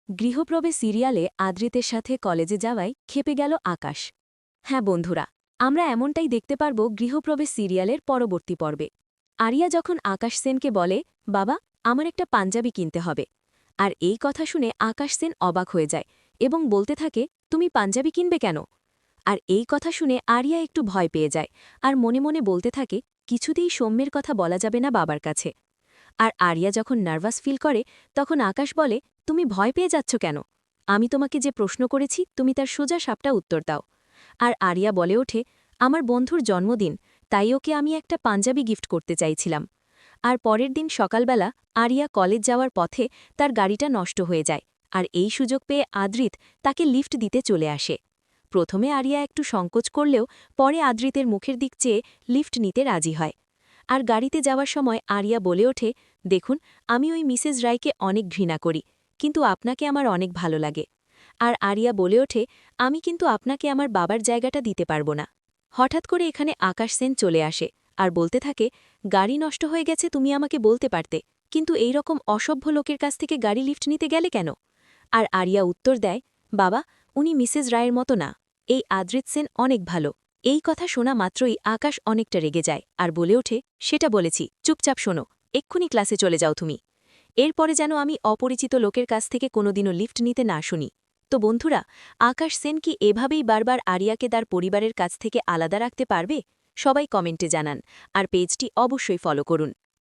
গৃহপ্রবেশ সিরিয়ালে আদ্রিতের সাথে কলেজে যাওয়ায় খেপে গেল আকাশ। হ্যাঁ বন্ধুরা, আমরা এমনটাই দেখতে পারব গৃহপ্রবেশ সিরিয়ালের পরবর্তী পর্বে। আরিয়া যখন আকাশ সেনকে বলে, বাবা, আমার একটা পাঞ্জাবি কিনতে হবে। আর এই কথা শুনে আকাশ সেন অবাক হয়ে যায় এবং বলতে থাকে, তুমি পাঞ্জাবি কিনবে কেন? আর এই কথা শুনে আরিয়া একটু ভয় পেয়ে যায় আর মনে মনে বলতে থাকে, কিছুতেই সৌম্যের কথা বলা যাবে না বাবার কাছে। আর আরিয়া যখন নার্ভাস ফিল করে তখন আকাশ বলে, তুমি ভয় পেয়ে যাচ্ছ কেন? আমি তোমাকে যে প্রশ্ন করেছি তুমি তার সোজা সাপটা উত্তর দাও। আর আরিয়া বলে ওঠে, আমার বন্ধুর জন্মদিন, তাই ওকে আমি একটা পাঞ্জাবি গিফট করতে চাইছিলাম। আর পরের দিন সকালবেলা আরিয়া কলেজ যাওয়ার পথে তার গাড়িটা নষ্ট হয়ে যায়, আর এই সুযোগ পেয়ে আদ্রিত তাকে লিফট দিতে চলে আসে। প্রথমে আরিয়া একটু সংকোচ করলেও পরে আদ্রিতের মুখের দিক চেয়ে লিফট নিতে রাজি হয়। আর গাড়িতে যাওয়ার সময় আরিয়া বলে ওঠে, দেখুন, আমি ওই মিসেস রায়কে অনেক ঘৃণা করি, কিন্তু আপনাকে আমার অনেক ভালো লাগে। আর আরিয়া বলে ওঠে, আমি কিন্তু আপনাকে আমার বাবার জায়গাটা দিতে পারবো না। হঠাৎ করে এখানে আকাশ সেন চলে আসে আর বলতে থাকে, গাড়ি নষ্ট হয়ে গেছে তুমি আমাকে বলতে পারতে, কিন্তু এই রকম অসভ্য লোকের কাছ থেকে গাড়ি লিফট নিতে গেলে কেন? আর আরিয়া উত্তর দেয়, বাবা, উনি মিসেস রায়ের মতো না, এই আদ্রিত সেন অনেক ভালো। এই কথা শোনা মাত্রই আকাশ অনেকটা রেগে যায় আর বলে ওঠে, সেটা বলেছি, চুপচাপ শোনো, এক্ষুনি ক্লাসে চলে যাও তুমি। এরপরে যেন আমি অপরিচিত লোকের কাছ থেকে কোনোদিনও লিফট নিতে না শুনি। তো বন্ধুরা, আকাশ সেন কি এভাবেই বারবার আরিয়াকে তার পরিবারের কাছ থেকে আলাদা রাখতে পারবে? সবাই কমেন্টে জানান আর পেজটি অবশ্যই ফলো করুন।